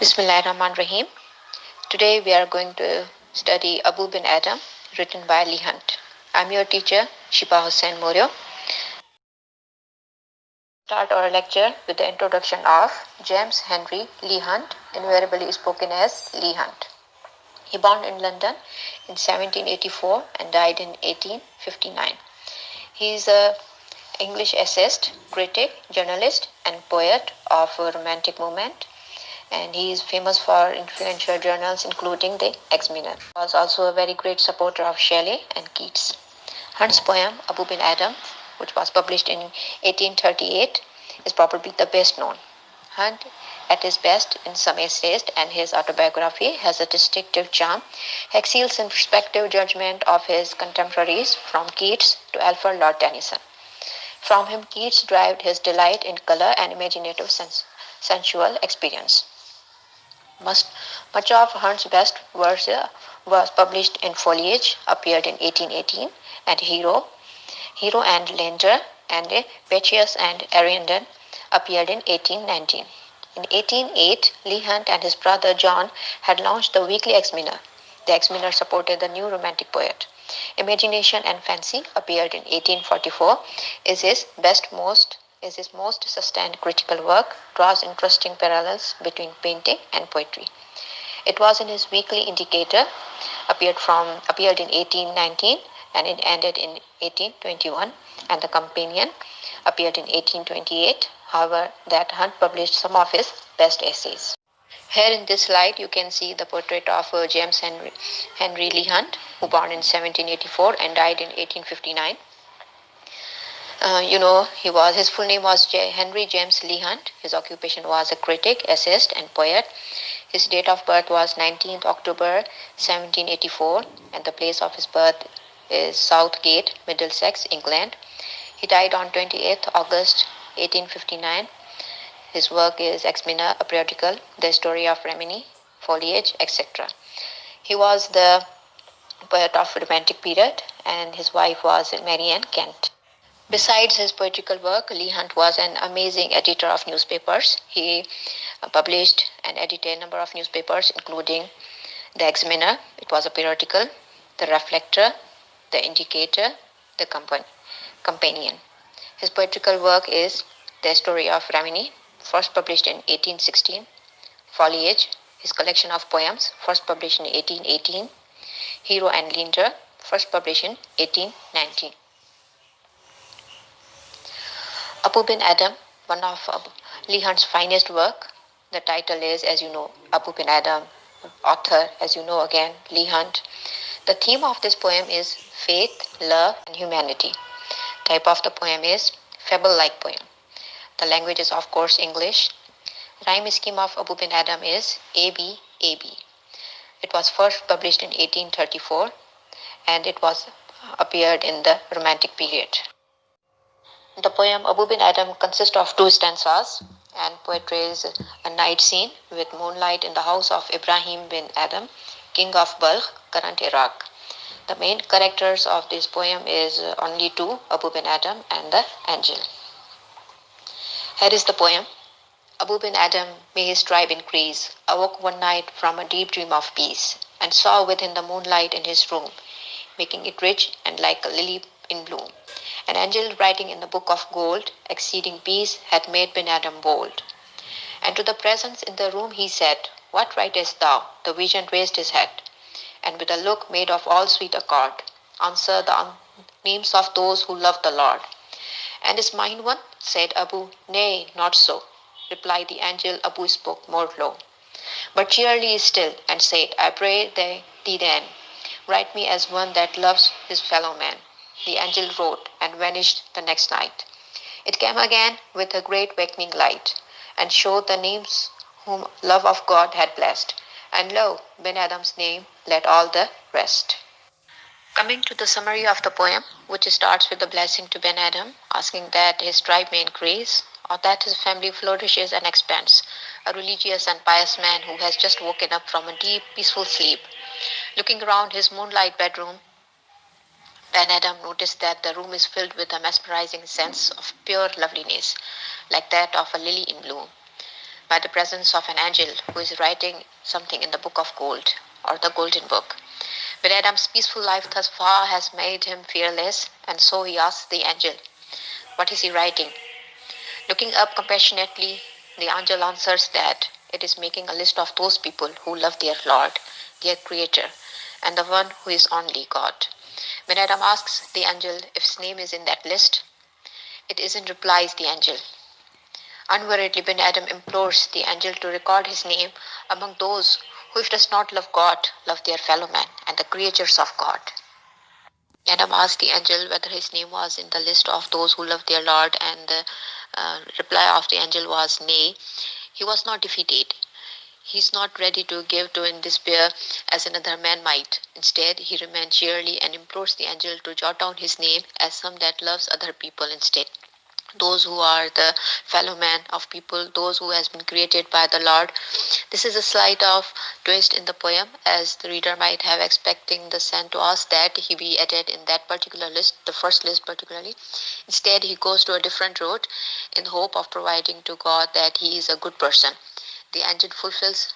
Bismillahirrahmanirrahim. Today we are going to study Abu bin Adam, written by Lee Hunt. I'm your teacher, Sheeba Hussain Morio. Start our lecture with the introduction of James Henry Lee Hunt, invariably spoken as Lee Hunt. He born in London in 1784 and died in 1859. He is an English essayist, critic, journalist, and poet of a romantic movement. And he is famous for influential journals including the Examiner. He was also a very great supporter of Shelley and Keats. Hunt's poem Abu bin Adam, which was published in 1838, is probably the best known. Hunt, at his best in some essays and his autobiography, has a distinctive charm. He excels in perspective judgment of his contemporaries, from Keats to Alfred Lord Tennyson. From him, Keats derived his delight in color and imaginative sensual experience. Much of Hunt's best verse was published in Foliage, appeared in 1818, and Hero and Leander, and Pachias and Ariandon appeared in 1819. In 1808, Lee Hunt and his brother John had launched the weekly Examiner. The Examiner supported the new romantic poet. Imagination and Fancy appeared in 1844, is his most sustained critical work, draws interesting parallels between painting and poetry. It was in his weekly Indicator, appeared in 1819 and it ended in 1821, and the Companion appeared in 1828. However, that Hunt published some of his best essays. Here in this slide, you can see the portrait of James Henry Lee Hunt, who born in 1784 and died in 1859. His full name was Henry James Lee Hunt. His occupation was a critic, essayist, and poet. His date of birth was 19th October 1784, and the place of his birth is Southgate, Middlesex, England. He died on 28th August 1859. His work is Examiner, a periodical, The Story of Rimini, Foliage, etc. He was the poet of Romantic period, and his wife was Mary Ann Kent. Besides his poetical work, Lee Hunt was an amazing editor of newspapers. He published and edited a number of newspapers, including the Examiner, it was a periodical, the Reflector, the Indicator, the Companion. His poetical work is The Story of Rimini, first published in 1816, Foliage, his collection of poems, first published in 1818, Hero and Leander, first published in 1819. Abu bin Adam, one of Lee Hunt's finest work. The title is, as you know, Abu bin Adam. Author, as you know again, Lee Hunt. The theme of this poem is faith, love, and humanity. Type of the poem is fable-like poem. The language is, of course, English. Rhyme scheme of Abu bin Adam is AB, AB. It was first published in 1834, and it was appeared in the Romantic period. The poem Abu bin Adam consists of 2 stanzas and portrays a night scene with moonlight in the house of Ibrahim bin Adam, king of Balkh, current Iraq. The main characters of this poem is only 2, Abu bin Adam and the angel. Here is the poem. Abu bin Adam, may his tribe increase, awoke one night from a deep dream of peace, and saw within the moonlight in his room, making it rich and like a lily in bloom. An angel writing in the book of gold, exceeding peace, had made bin Adam bold. And to the presence in the room he said, What writest thou? The vision raised his head, and with a look made of all sweet accord, answer the names of those who love the Lord. And is mine one? Said Abu. Nay, not so. Replied the angel. Abu spoke more low, but cheerily still, and said, I pray thee then, write me as one that loves his fellow man. The angel wrote, and vanished the next night. It came again with a great wakening light, and showed the names whom love of God had blessed. And lo, Ben Adam's name led all the rest. Coming to the summary of the poem, which starts with the blessing to Ben Adam, asking that his tribe may increase, or that his family flourishes and expands, a religious and pious man who has just woken up from a deep, peaceful sleep. Looking around his moonlight bedroom, Ben Adam noticed that the room is filled with a mesmerizing sense of pure loveliness, like that of a lily in bloom. by the presence of an angel who is writing something in the book of gold or the golden book. But Adam's peaceful life thus far has made him fearless, and so he asks the angel, "What is he writing?" Looking up compassionately, the angel answers that it is making a list of those people who love their Lord, their Creator, and the one who is only God. When Adam asks the angel if his name is in that list, it isn't, replies the angel. Unworriedly, when Adam implores the angel to record his name among those who, if does not love God, love their fellow man and the creatures of God. Adam asked the angel whether his name was in the list of those who love their Lord, and the reply of the angel was nay. He was not defeated. He is not ready to give to in despair as another man might. Instead, he remains cheerily and implores the angel to jot down his name as some that loves other people instead. Those who are the fellow man of people, those who has been created by the Lord. This is a slight of twist in the poem, as the reader might have expecting the son to ask that he be added in that particular list, the first list particularly. Instead, he goes to a different road in the hope of providing to God that he is a good person. The angel fulfills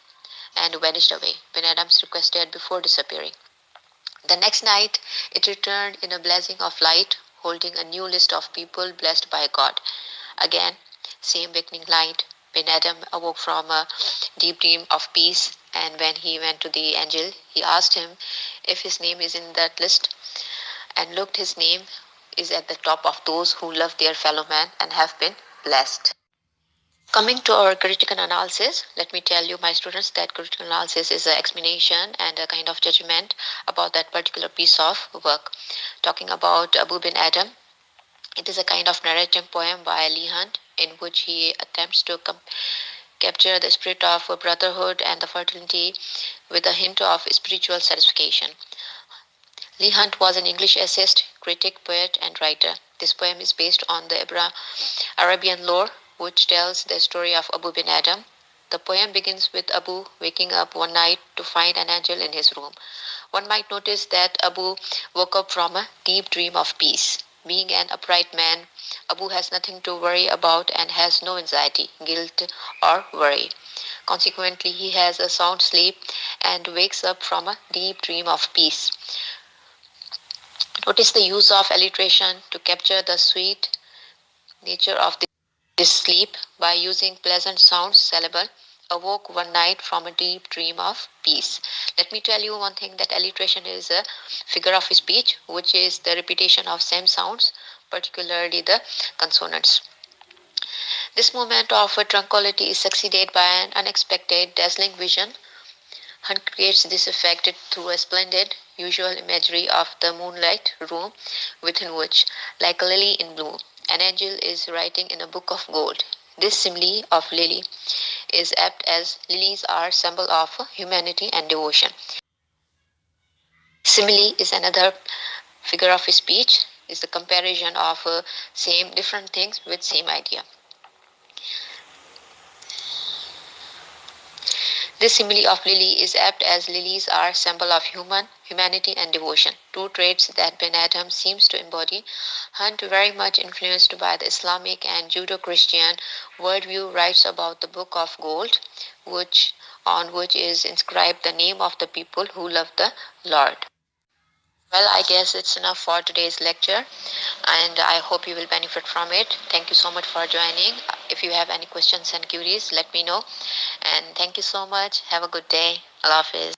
and vanished away when Adams requested before disappearing. The next night, it returned in a blazing of light, holding a new list of people blessed by God. Again, same wakening light. When Adam awoke from a deep dream of peace, and when he went to the angel, he asked him if his name is in that list, and looked, his name is at the top of those who love their fellow man and have been blessed. Coming to our critical analysis, let me tell you, my students, that critical analysis is an explanation and a kind of judgment about that particular piece of work. Talking about Abu bin Adam, it is a kind of narrative poem by Lee Hunt in which he attempts to capture the spirit of brotherhood and the fraternity with a hint of spiritual satisfaction. Lee Hunt was an English essayist, critic, poet, and writer. This poem is based on the Arabian lore, which tells the story of Abu bin Adam. The poem begins with Abu waking up one night to find an angel in his room. One might notice that Abu woke up from a deep dream of peace. Being an upright man, Abu has nothing to worry about and has no anxiety, guilt, or worry. Consequently, he has a sound sleep and wakes up from a deep dream of peace. Notice the use of alliteration to capture the sweet nature of this sleep by using pleasant sounds syllable. Awoke one night from a deep dream of peace. Let me tell you one thing, that alliteration is a figure of speech, which is the repetition of same sounds, particularly the consonants. This moment of tranquility is succeeded by an unexpected, dazzling vision. Hunt creates this effect through a splendid usual imagery of the moonlight room within which, like a lily in bloom, an angel is writing in a book of gold. This simile of lily is apt, as lilies are symbol of humanity and devotion. Simile is another figure of speech, is the comparison of same different things with same idea. This simile of lily is apt, as lilies are symbol of humanity and devotion, two traits that Ben Adam seems to embody. Hunt, very much influenced by the Islamic and Judeo-Christian worldview, writes about the Book of Gold, on which is inscribed the name of the people who love the Lord. Well, I guess it's enough for today's lecture, and I hope you will benefit from it. Thank you so much for joining. If you have any questions and queries, let me know. And thank you so much. Have a good day. Allah Hafiz.